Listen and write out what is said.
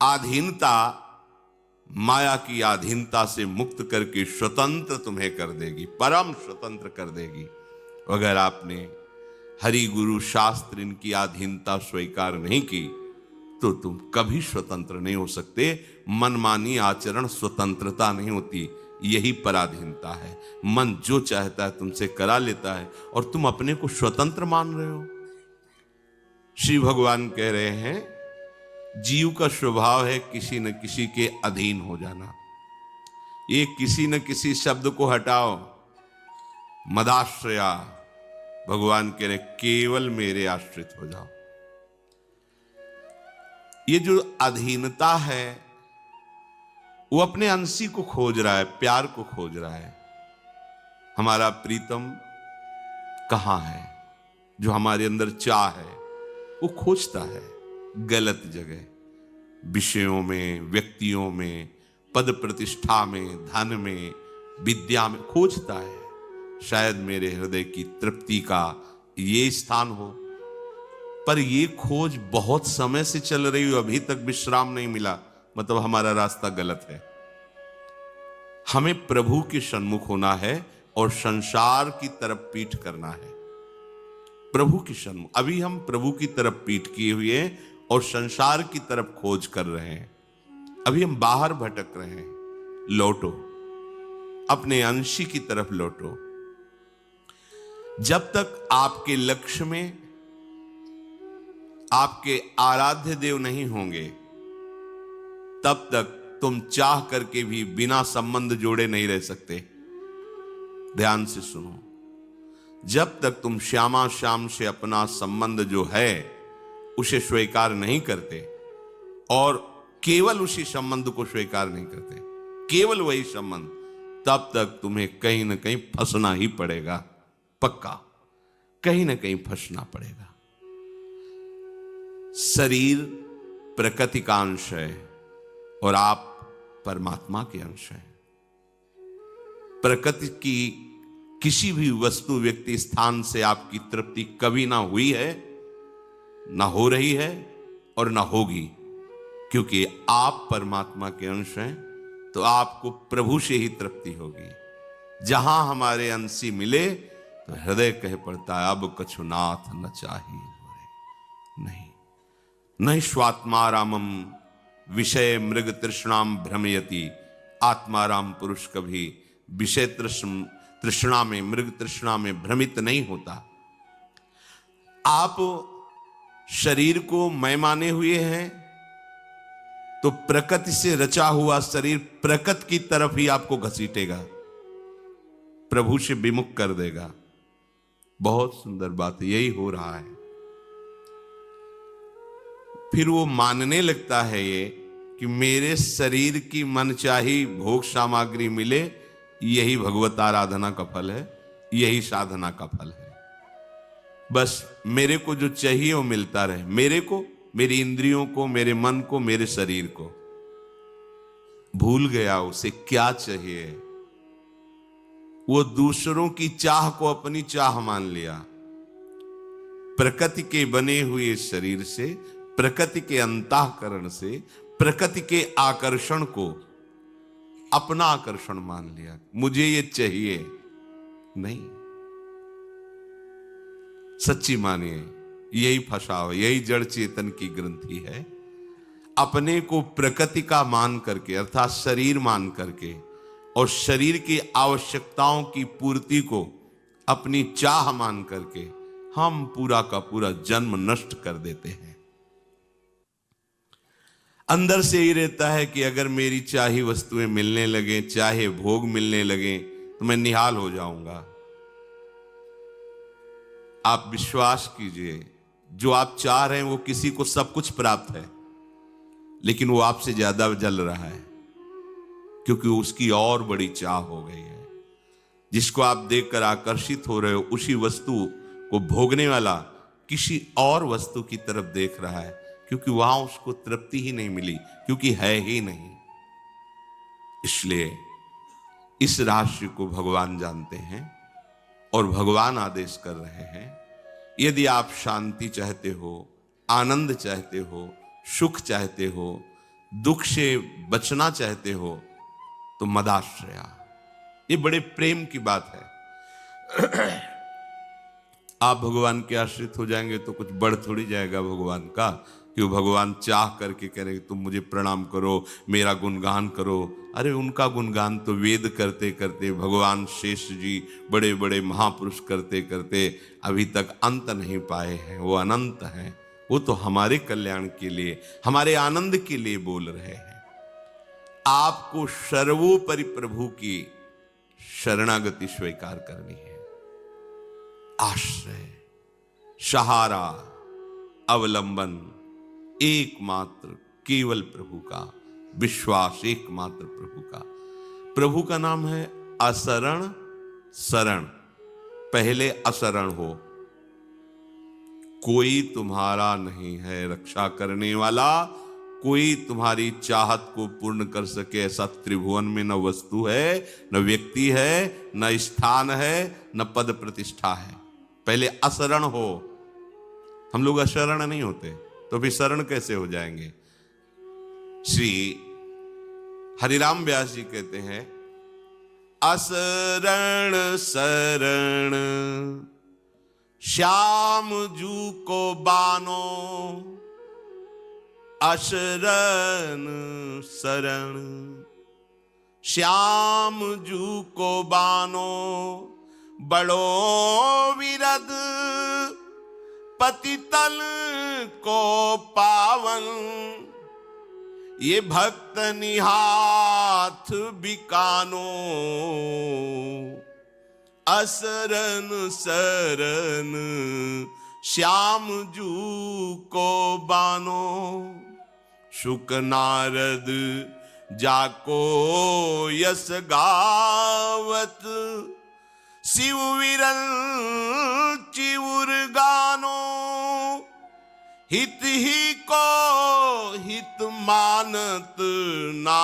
आधीनता माया की आधीनता से मुक्त करके स्वतंत्र तुम्हें कर देगी, परम स्वतंत्र कर देगी। अगर आपने हरि गुरु शास्त्र इनकी अधीनता स्वीकार नहीं की तो तुम कभी स्वतंत्र नहीं हो सकते। मनमानी आचरण स्वतंत्रता नहीं होती, यही पराधीनता है। मन जो चाहता है तुमसे करा लेता है और तुम अपने को स्वतंत्र मान रहे हो। श्री भगवान कह रहे हैं जीव का स्वभाव है किसी न किसी के अधीन हो जाना। ये किसी न किसी शब्द को हटाओ, मदाश्रया, भगवान कह रहे केवल मेरे आश्रित हो जाओ। ये जो अधीनता है वो अपने अंशी को खोज रहा है, प्यार को खोज रहा है। हमारा प्रीतम कहां है? जो हमारे अंदर चाह है वो खोजता है गलत जगह, विषयों में, व्यक्तियों में, पद प्रतिष्ठा में, धन में, विद्या में खोजता है। शायद मेरे हृदय की तृप्ति का ये स्थान हो, पर ये खोज बहुत समय से चल रही हो, अभी तक विश्राम नहीं मिला, मतलब हमारा रास्ता गलत है। हमें प्रभु के सन्मुख होना है और संसार की तरफ पीठ करना है। प्रभु के सन्मुख, अभी हम प्रभु की तरफ पीठ किए हुए हैं और संसार की तरफ खोज कर रहे हैं। अभी हम बाहर भटक रहे हैं। लौटो, अपने अंशी की तरफ लौटो। जब तक आपके लक्ष्य में आपके आराध्य देव नहीं होंगे तब तक तुम चाह करके भी बिना संबंध जोड़े नहीं रह सकते। ध्यान से सुनो, जब तक तुम श्यामा श्याम से अपना संबंध जो है उसे स्वीकार नहीं करते और केवल उसी संबंध को स्वीकार नहीं करते, केवल वही संबंध, तब तक तुम्हें कहीं ना कहीं फंसना ही पड़ेगा। पक्का कहीं ना कहीं फंसना पड़ेगा। शरीर प्रकृति का अंश है और आप परमात्मा के अंश हैं। प्रकृति की किसी भी वस्तु, व्यक्ति, स्थान से आपकी तृप्ति कभी ना हुई है, ना हो रही है और ना होगी, क्योंकि आप परमात्मा के अंश हैं। तो आपको प्रभु से ही तृप्ति होगी। जहां हमारे अंशी मिले तो हृदय कह पड़ता है अब कछु नाथ न चाहिए। नहीं, नहीं स्वात्मारामम विषय मृग तृष्णाम भ्रमयति। आत्माराम पुरुष कभी विषय तृष्णा में, मृग तृष्णा में भ्रमित नहीं होता। आप शरीर को मैं माने हुए हैं तो प्रकृति से रचा हुआ शरीर प्रकृति की तरफ ही आपको घसीटेगा, प्रभु से विमुख कर देगा। बहुत सुंदर बात, यही हो रहा है। फिर वो मानने लगता है ये कि मेरे शरीर की मनचाही भोग सामग्री मिले, यही भगवत आराधना का फल है, यही साधना का फल है। बस मेरे को जो चाहिए वो मिलता रहे, मेरे को, मेरी इंद्रियों को, मेरे मन को, मेरे शरीर को। भूल गया उसे क्या चाहिए। वो दूसरों की चाह को अपनी चाह मान लिया। प्रकृति के बने हुए शरीर से, प्रकृति के अंतःकरण से, प्रकृति के आकर्षण को अपना आकर्षण मान लिया। मुझे ये चाहिए नहीं। सच्ची मानिए, यही फसाव, यही जड़ चेतन की ग्रंथि है। अपने को प्रकृति का मान करके, अर्थात शरीर मान करके, और शरीर की आवश्यकताओं की पूर्ति को अपनी चाह मान करके हम पूरा का पूरा जन्म नष्ट कर देते हैं। अंदर से ही रहता है कि अगर मेरी चाही वस्तुएं मिलने लगे, चाहे भोग मिलने लगे, तो मैं निहाल हो जाऊंगा। आप विश्वास कीजिए, जो आप चाह रहे हैं वो किसी को सब कुछ प्राप्त है, लेकिन वो आपसे ज्यादा जल रहा है, क्योंकि उसकी और बड़ी चाह हो गई है। जिसको आप देखकर आकर्षित हो रहे हो, उसी वस्तु को भोगने वाला किसी और वस्तु की तरफ देख रहा है, क्योंकि वहां उसको तृप्ति ही नहीं मिली, क्योंकि है ही नहीं। इसलिए इस रहस्य को भगवान जानते हैं और भगवान आदेश कर रहे हैं, यदि आप शांति चाहते हो, आनंद चाहते हो, सुख चाहते हो, दुख से बचना चाहते हो तो मदाश्रया। ये बड़े प्रेम की बात है। आप भगवान के आश्रित हो जाएंगे तो कुछ बढ़ थोड़ी जाएगा भगवान का, कि वो भगवान चाह करके कह रहे तुम मुझे प्रणाम करो, मेरा गुणगान करो। अरे उनका गुणगान तो वेद करते करते, भगवान शेष जी बड़े बड़े महापुरुष करते करते अभी तक अंत नहीं पाए हैं। वो अनंत हैं, वो तो हमारे कल्याण के लिए, हमारे आनंद के लिए बोल रहे हैं। आपको सर्वोपरि प्रभु की शरणागति स्वीकार करनी है। आश्रय, सहारा, अवलंबन एकमात्र केवल प्रभु का, विश्वास एकमात्र प्रभु का। प्रभु का नाम है असरण शरण। पहले असरण हो, कोई तुम्हारा नहीं है रक्षा करने वाला, कोई तुम्हारी चाहत को पूर्ण कर सके ऐसा त्रिभुवन में न वस्तु है, न व्यक्ति है, न स्थान है, न पद प्रतिष्ठा है। पहले असरण हो। हम लोग अशरण नहीं होते तो फिर शरण कैसे हो जाएंगे? श्री हरिराम व्यास जी कहते हैं, असरण शरण श्याम जू को बानो, अशरण शरण श्याम जू को बानो, बड़ो विरद पतितल को पावन, ये भक्त निहाथ बिकानो, असरन सरन श्याम जू को बानो। शुक नारद जाको यस गावत, शिव विरल चिउर गानो, हित ही को हित मानत ना।